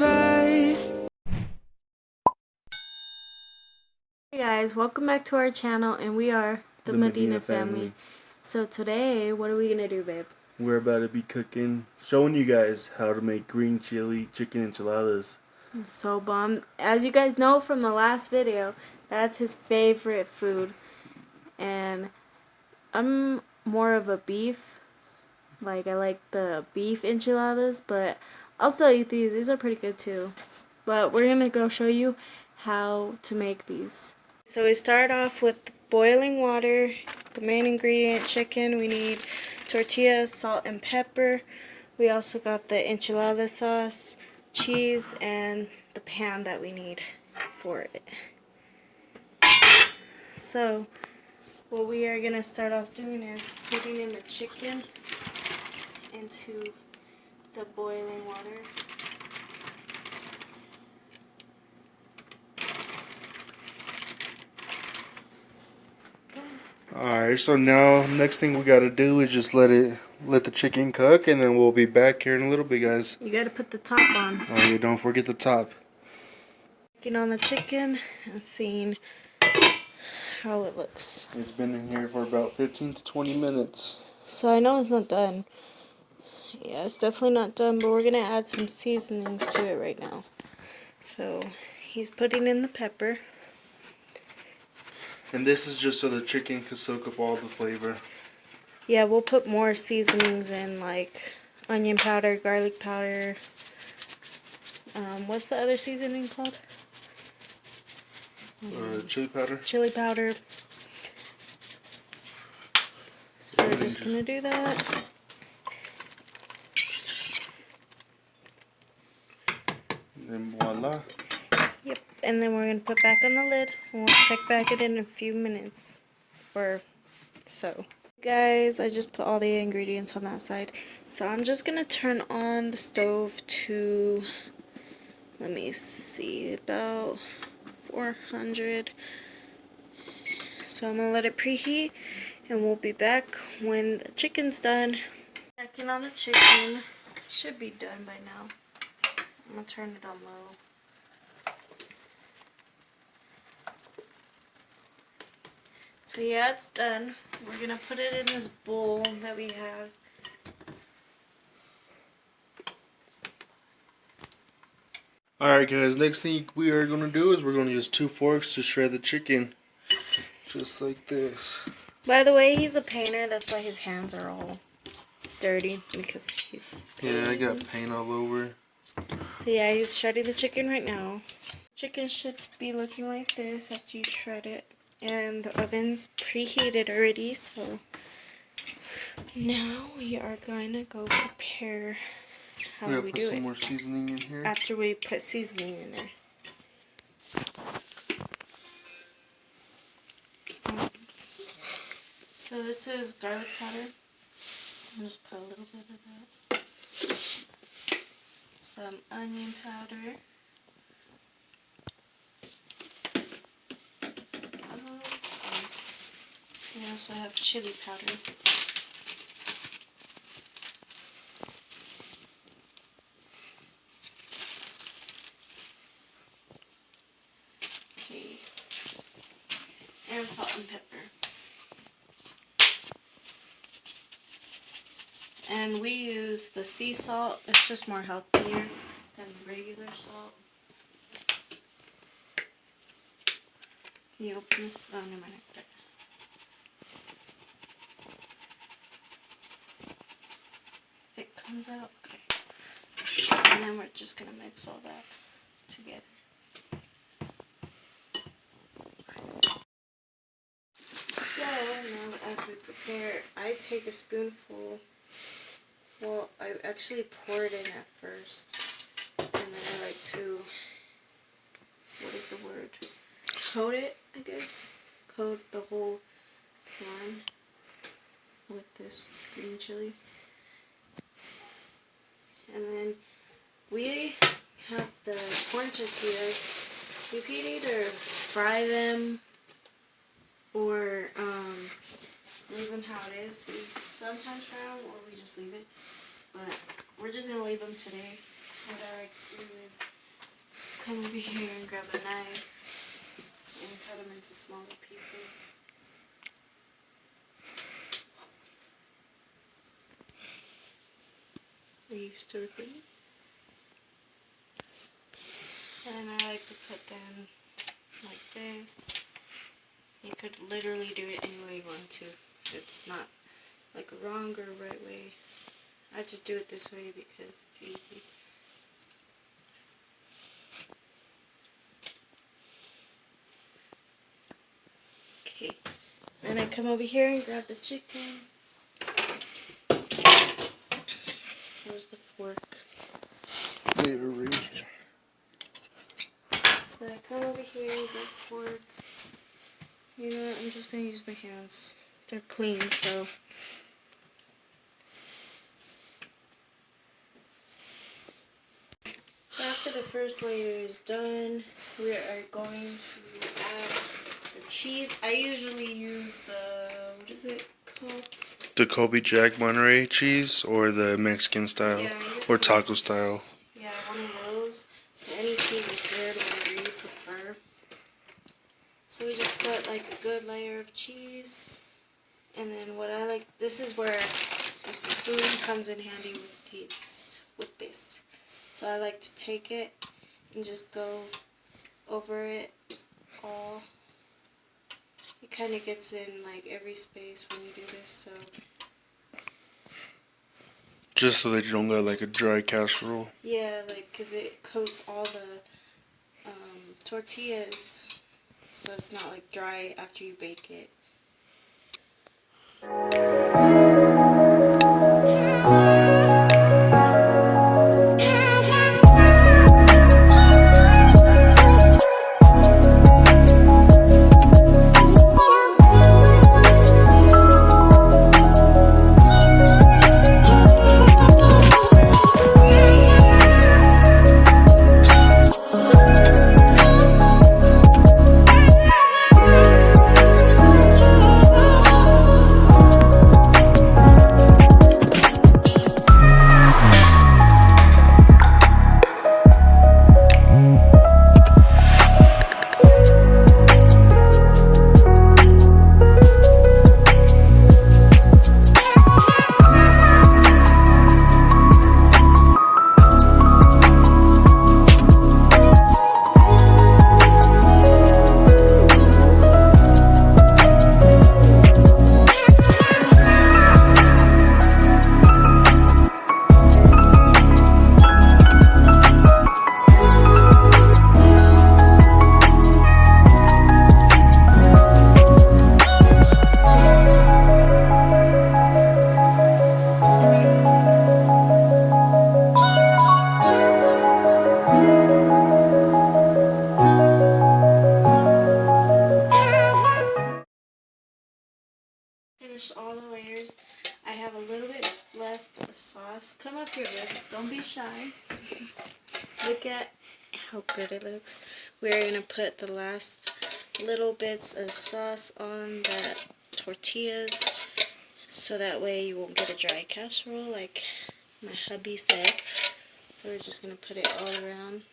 right. Hey guys, welcome back to our channel, and we are the Medina family. So today, what are we gonna do, babe? We're about to be showing you guys how to make green chili chicken enchiladas. So bomb. As you guys know from the last video, that's his favorite food. And I'm more of a beef. Like, I like the beef enchiladas, but I'll still eat these. These are pretty good too. But we're gonna go show you how to make these. So we start off with boiling water, the main ingredient, chicken. We need tortillas, salt, and pepper. We also got the enchilada sauce, cheese, and the pan that we need for it. So what we are going to start off doing is putting in the chicken into the boiling water. Alright, so now next thing we gotta do is just let the chicken cook, and then we'll be back here in a little bit, guys. You gotta put the top on. Oh yeah, don't forget the top. Looking on the chicken and seeing how it looks. It's been in here for about 15 to 20 minutes. So I know it's not done. Yeah, it's definitely not done, but we're gonna add some seasonings to it right now. So he's putting in the pepper. And this is just so the chicken can soak up all the flavor. Yeah, we'll put more seasonings in, like onion powder, garlic powder. What's the other seasoning called? Chili powder. Chili powder. So we're just gonna do that. And voila. Yep, and then we're gonna put back on the lid, and we'll check back it in a few minutes or so. Guys, I just put all the ingredients on that side, so I'm just gonna turn on the stove to, let me see, about 400. So I'm gonna let it preheat, and we'll be back when the chicken's done. Checking on the chicken. Should be done by now. I'm gonna turn it on low. So yeah, it's done. We're gonna put it in this bowl that we have. Alright guys, next thing we are going to do is we're going to use 2 forks to shred the chicken. Just like this. By the way, he's a painter, that's why his hands are all dirty, because he's painting. Yeah, I got paint all over. So yeah, he's shredding the chicken right now. Chicken should be looking like this after you shred it. And the oven's preheated already, so now we are going to go prepare how we do it. Put some more seasoning in here. After we put seasoning in there. So this is garlic powder. I'll just put a little bit of that. Some onion powder. We also have chili powder. Okay. And salt and pepper. And we use the sea salt. It's just more healthier than regular salt. Can you open this? Oh, never mind. It comes out. Okay. And then we're just going to mix all that together. So, now as we prepare, I take a spoonful. Well, I actually pour it in at first. And then I like to, what is the word? Coat it, I guess. Coat the whole pan with this green chili. And then we have the corn tortillas. You could either fry them or leave them how it is. We sometimes fry them or we just leave it. But we're just going to leave them today. What I like to do is come over here and grab a knife and cut them into smaller pieces. Are you still recording? And I like to put them like this. You could literally do it any way you want to. It's not like a wrong or right way. I just do it this way because it's easy. Okay. Then I come over here and grab the chicken. Where's the fork? They're right here. So I come over here and grab the fork. You know what? I'm just going to use my hands. They're clean, so. So after the first layer is done, we are going to add the cheese. I usually use the, what is it called? The Kobe Jack Monterey cheese or the Mexican style or taco style. Yeah, one of those. Any cheese is good, whatever you prefer. So we just put like a good layer of cheese. And then what I like, this is where the spoon comes in handy with this. So I like to take it and just go over it all. It kind of gets in like every space when you do this, so. Just so that you don't get like a dry casserole. Yeah, like, because it coats all the tortillas, so it's not like dry after you bake it. Finish all the layers. I have a little bit left of sauce. Come up here, Liv. Don't be shy. Look at how good it looks. We're going to put the last little bits of sauce on the tortillas so that way you won't get a dry casserole like my hubby said. So we're just going to put it all around.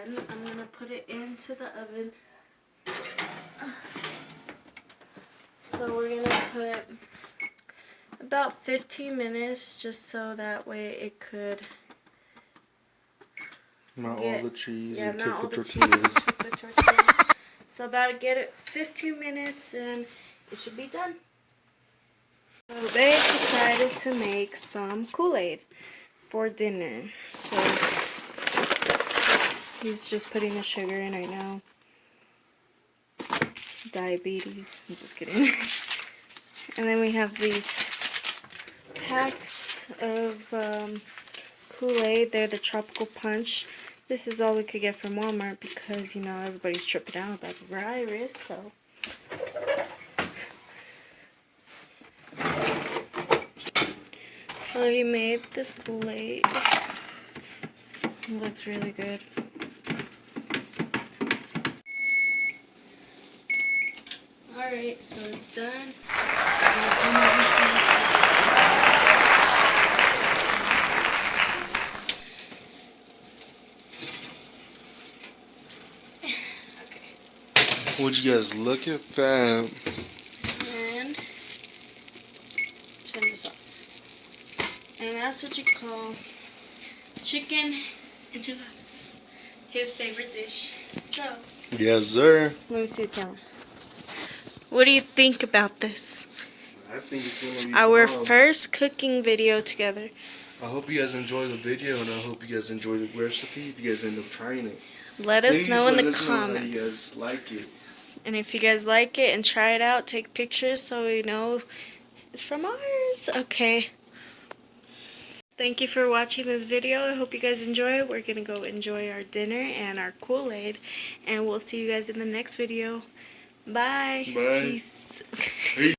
I'm going to put it into the oven. So we're going to put about 15 minutes just so that way it could melt all the cheese and melt cook the all tortillas. the tortillas. So about to get it 15 minutes and it should be done. So they decided to make some Kool-Aid for dinner. So he's just putting the sugar in right now. Diabetes. I'm just kidding. And then we have these packs of Kool-Aid. They're the tropical punch. This is all we could get from Walmart because, you know, everybody's tripping out about the virus, so. So he made this Kool-Aid. It looks really good. Alright, so it's done. Would you guys look at that? And turn this off. And that's what you call chicken enchiladas. His favorite dish. So, Yes, sir. let me see the camera. What do you think about this? I think it's gonna be Our bomb. first cooking video together. I hope you guys enjoy the video, and I hope you guys enjoy the recipe if you guys end up trying it. Let us Please know in let the us know how you comments. guys like it. And if you guys like it and try it out, take pictures so we know it's from ours. Okay. Thank you for watching this video. I hope you guys enjoy it. We're going to go enjoy our dinner and our Kool-Aid. And we'll see you guys in the next video. Bye. Bye. Peace. Peace.